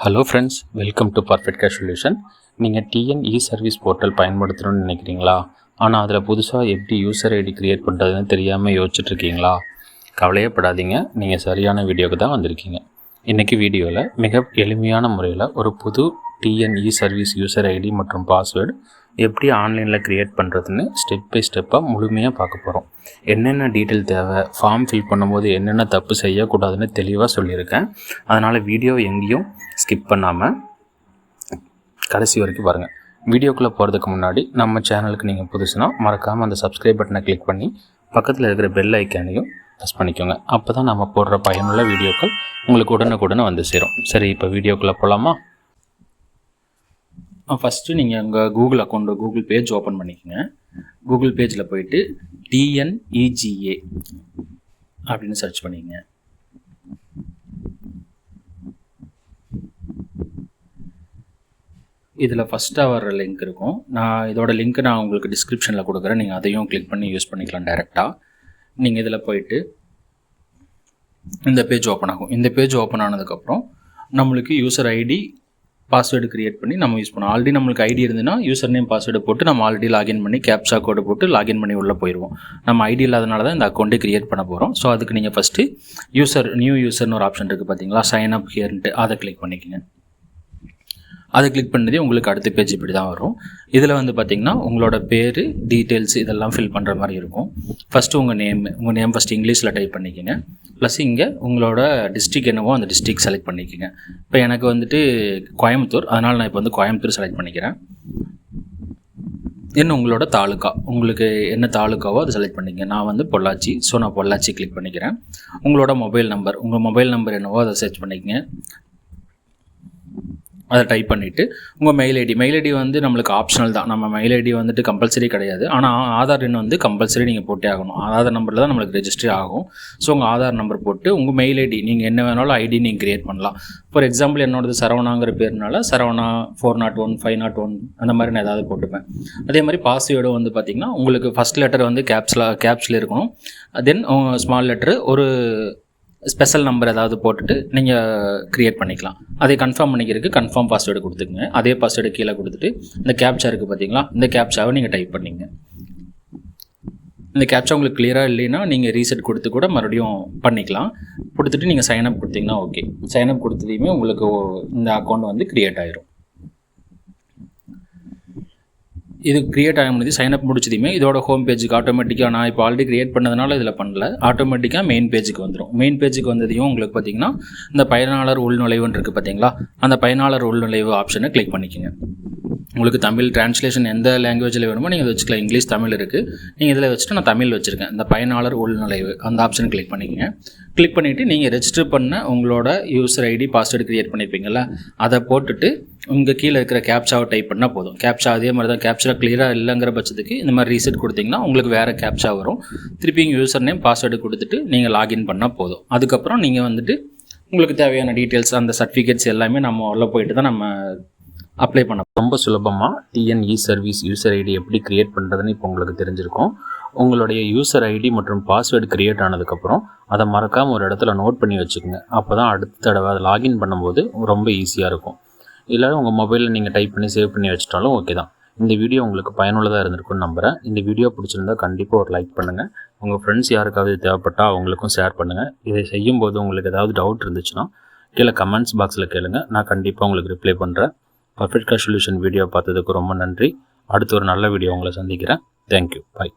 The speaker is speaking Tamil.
Hello friends, welcome to perfect cash solution. நீங்கள் டிஎன்இ சர்வீஸ் போர்ட்டல் பயன்படுத்தணும்னு நினைக்கிறீங்களா? ஆனால் அதில் புதுசாக எப்படி யூசர் ஐடி க்ரியேட் பண்ணுறதுன்னு தெரியாமல் யோசிச்சுட்ருக்கீங்களா? கவலையப்படாதீங்க, நீங்கள் சரியான வீடியோவுக்கு தான் வந்திருக்கீங்க. இன்றைக்கி வீடியோவில் மிக எளிமையான முறையில் ஒரு புது டிஎன்இ சர்வீஸ் யூசர் ஐடி மற்றும் பாஸ்வேர்டு எப்படி ஆன்லைனில் க்ரியேட் பண்ணுறதுன்னு ஸ்டெப் பை ஸ்டெப்பாக முழுமையாக பார்க்க போகிறோம். என்னென்ன டீட்டெயில் தேவை, ஃபார்ம் ஃபில் பண்ணும்போது என்னென்ன தப்பு செய்யக்கூடாதுன்னு தெளிவாக சொல்லியிருக்கேன். அதனால் வீடியோ எங்கேயும் ஸ்கிப் பண்ணாமல் கடைசி வரைக்கும் பாருங்கள். வீடியோக்குள்ளே போகிறதுக்கு முன்னாடி நம்ம சேனலுக்கு நீங்கள் புதுசுனா மறக்காமல் அந்த சப்ஸ்கிரைப் பட்டனை கிளிக் பண்ணி பக்கத்தில் இருக்கிற பெல் ஐக்கானையும் ப்ரெஸ் பண்ணிக்கோங்க. அப்போ தான் நம்ம போடுற பயனுள்ள வீடியோக்கள் உங்களுக்கு உடனுக்குடனே வந்து சேரும். சரி, இப்போ வீடியோக்குள்ளே போகலாமா? ஃபஸ்ட்டு நீங்கள் உங்கள் கூகுள் பேஜ் ஓப்பன் பண்ணிக்கோங்க. கூகுள் பேஜில் போயிட்டு டிஎன்இஜிஏ அப்படின்னு சர்ச் பண்ணிக்கங்க. இதில் ஃபஸ்ட்டாக வர்ற லிங்க் இருக்கும். இதோட லிங்க்கு நான் உங்களுக்கு டிஸ்கிரிப்ஷனில் கொடுக்குறேன். நீங்கள் அதையும் கிளிக் பண்ணி யூஸ் பண்ணிக்கலாம் டைரெக்டாக. நீங்கள் இதில் போயிட்டு இந்த பேஜ் ஓப்பன் ஆகும். இந்த பேஜ் ஓப்பன் ஆனதுக்கப்புறம் நம்மளுக்கு யூசர் ஐடி பாஸ்வேர்டு க்ரியேட் பண்ணி நம்ம யூஸ் பண்ணோம். ஆல்ரெடி நம்மளுக்கு ஐடி இருந்துன்னா யூசர் நேம் பாஸ்வேர்டு போட்டு நம்ம ஆல்ரெடி லாகின் பண்ணி கேப்சா கோடு போட்டு லாகின் பண்ணி உள்ளே போயிடுவோம். நம்ம ஐடி இல்லாதனால தான் இந்த அக்கௌண்ட்டை க்ரியேட் பண்ண போகிறோம். ஸோ அதுக்கு நீங்கள் ஃபஸ்ட்டு நியூ யூசர்னு ஒரு ஆப்ஷன் இருக்குது பார்த்தீங்களா, சைன் அப் ஹியர்ன்ட்டு, அதை கிளிக் பண்ணிக்கோங்க. அதை கிளிக் பண்ணதே உங்களுக்கு அடுத்த பேஜ் இப்படி தான் வரும். இதில் பார்த்திங்கன்னா உங்களோட பேர், டீட்டெயில்ஸ் இதெல்லாம் ஃபில் பண்ணுற மாதிரி இருக்கும். ஃபஸ்ட்டு உங்கள் நேம் ஃபஸ்ட்டு இங்கிலீஷில் டைப் பண்ணிக்கோங்க. ப்ளஸ் இங்கே உங்களோட டிஸ்ட்ரிக் என்னவோ அந்த டிஸ்ட்ரிக் செலக்ட் பண்ணிக்கோங்க. இப்போ எனக்கு கோயம்புத்தூர், அதனால் நான் இப்போ கோயம்புத்தூர் செலக்ட் பண்ணிக்கிறேன். என்ன உங்களோட தாலுக்கா, உங்களுக்கு என்ன தாலுக்காவோ அதை செலக்ட் பண்ணிக்கங்க. நான் பொள்ளாச்சி, ஸோ நான் பொள்ளாச்சி கிளிக் பண்ணிக்கிறேன். உங்களோட உங்கள் மொபைல் நம்பர் என்னவோ அதை சர்ச் பண்ணிக்கங்க. அதை டைப் பண்ணிவிட்டு உங்கள் மெயில் ஐடி நம்மளுக்கு ஆப்ஷனல் தான். நம்ம மெயில் ஐடி கம்பல்சரி கிடையாது. ஆனால் ஆதார் எண் கம்பல்சரி நீங்கள் போட்டே ஆகணும். ஆதார் நம்பரில் தான் நம்மளுக்கு ரெஜிஸ்ட்ரி ஆகும். ஸோ உங்கள் ஆதார் நம்பர் போட்டு உங்கள் மெயில் ஐடி நீங்கள் என்ன வேணாலும் ஐடி நீங்கள் க்ரியேட் பண்ணலாம். ஃபார் எக்ஸாம்பிள் என்னோடது சரவணாங்கிற பேர்னால சரவணா 401 501 அந்த மாதிரி நான் ஏதாவது போட்டுப்பேன். அதே மாதிரி பாஸ்வேர்டு பார்த்திங்கன்னா உங்களுக்கு ஃபஸ்ட் லெட்டர் கேப்ஸில் இருக்கணும். தென் ஸ்மால் லெட்டரு ஒரு ஸ்பெஷல் நம்பர் ஏதாவது போட்டுட்டு நீங்கள் க்ரியேட் பண்ணிக்கலாம். அதை கன்ஃபார்ம் பண்ணிக்கிறதுக்கு கன்ஃபார்ம் பாஸ்வேர்டு கொடுத்துக்குங்க. அதே பாஸ்வேர்டு கீழே கொடுத்துட்டு இந்த கேப்சா இருக்குது பார்த்தீங்களா, இந்த கேப்சாவை நீங்கள் டைப் பண்ணிங்க. இந்த கேப்சா உங்களுக்கு கிளியராக இல்லைன்னா நீங்கள் ரீசெட் கொடுத்து கூட மறுபடியும் பண்ணிக்கலாம். கொடுத்துட்டு நீங்கள் சைனப் கொடுத்தீங்கன்னா ஓகே. சைனப் கொடுத்ததையுமே உங்களுக்கு இந்த அக்கௌண்ட் க்ரியேட் ஆகிரும். இது க்ரியேட் ஆக முடியுது. சைனப் முடிச்சதுமே இதோட ஹோம் பேஜுக்கு ஆட்டோமேட்டிக்காக, நான் இப்போ ஆல்ரெடி க்ரியேட் பண்ணதுனால இதில் பண்ணல, ஆட்டோமேட்டிக்காக மெயின் பேஜுக்கு வந்துடும். மெயின் பேஜுக்கு வந்ததையும் உங்களுக்கு பார்த்திங்கன்னா இந்த பயனாளர் உள்நுழைவுன்னு இருக்குது பார்த்தீங்களா, அந்த பயனாளர் உள்நுழைவு ஆப்ஷனை கிளிக் பண்ணிக்கோங்க. உங்களுக்கு தமிழ் டிரான்ஸ்லேஷன் எந்த லாங்குவேஜில் வேணுமோ நீங்கள் இதை வச்சுக்கலாம். இங்கிலீஷ், தமிழ் இருக்குது. நீங்கள் இதில் வச்சுட்டு நான் தமிழ் வச்சுருக்கேன். இந்த பயனாளர் உள்நுழைவு அந்த ஆப்ஷனை கிளிக் பண்ணிக்கோங்க. கிளிக் பண்ணிவிட்டு நீங்கள் ரெஜிஸ்டர் பண்ண உங்களோட யூசர் ஐடி பாஸ்வேர்டு க்ரியேட் பண்ணியிருப்பீங்கள, அதை போட்டுட்டு உங்கள் கீழே இருக்கிற கேப்சாவை டைப் பண்ணால் போதும். கேப்சா அதே மாதிரி தான். கேப்சா கிளியராக இல்லைங்கிற பட்சத்துக்கு இந்த மாதிரி ரீசெட் கொடுத்தீங்கன்னா உங்களுக்கு வேறு கேப்சா வரும். திருப்பி யூசர் நேம் பாஸ்வேர்டு கொடுத்துட்டு நீங்கள் லாகின் பண்ணால் போதும். அதுக்கப்புறம் நீங்கள் உங்களுக்கு தேவையான டீட்டெயில்ஸ், அந்த சர்டிஃபிகேட்ஸ் எல்லாமே நம்ம உள்ள போயிட்டு தான் நம்ம அப்ளை பண்ண. ரொம்ப சுலபமாக டிஎன்இ சர்வீஸ் யூசர் ஐடி எப்படி க்ரியேட் பண்ணுறதுன்னு இப்போ உங்களுக்கு தெரிஞ்சிருக்கும். உங்களுடைய யூசர் ஐடி மற்றும் பாஸ்வேர்டு க்ரியேட் ஆனதுக்கப்புறம் அதை மறக்காமல் ஒரு இடத்துல நோட் பண்ணி வச்சுக்கோங்க. அப்போ தான் அடுத்த தடவை அதை லாகின் பண்ணும்போது ரொம்ப ஈஸியாக இருக்கும். இல்லை உங்கள் மொபைலில் நீங்கள் டைப் பண்ணி சேவ் பண்ணி வச்சிட்டாலும் ஓகே தான். இந்த வீடியோ உங்களுக்கு பயனுள்ளதாக இருந்திருக்குன்னு நம்புகிறேன். இந்த வீடியோ பிடிச்சிருந்தால் கண்டிப்பாக ஒரு லைக் பண்ணுங்கள். உங்கள் ஃப்ரெண்ட்ஸ் யாருக்காவது தேவைப்பட்டால் அவங்களுக்கும் ஷேர் பண்ணுங்கள். இதை செய்யும்போது உங்களுக்கு ஏதாவது டவுட் இருந்துச்சுன்னா கீழே கமெண்ட்ஸ் பாக்ஸில் கேளுங்க. நான் கண்டிப்பாக உங்களுக்கு ரிப்ளை பண்ணுறேன். பர்ஃபெக்ட் கேஷ் சொல்யூஷன் வீடியோ பார்த்ததுக்கு ரொம்ப நன்றி. அடுத்து ஒரு நல்ல வீடியோ உங்களை சந்திக்கிறேன். தேங்க்யூ. பை.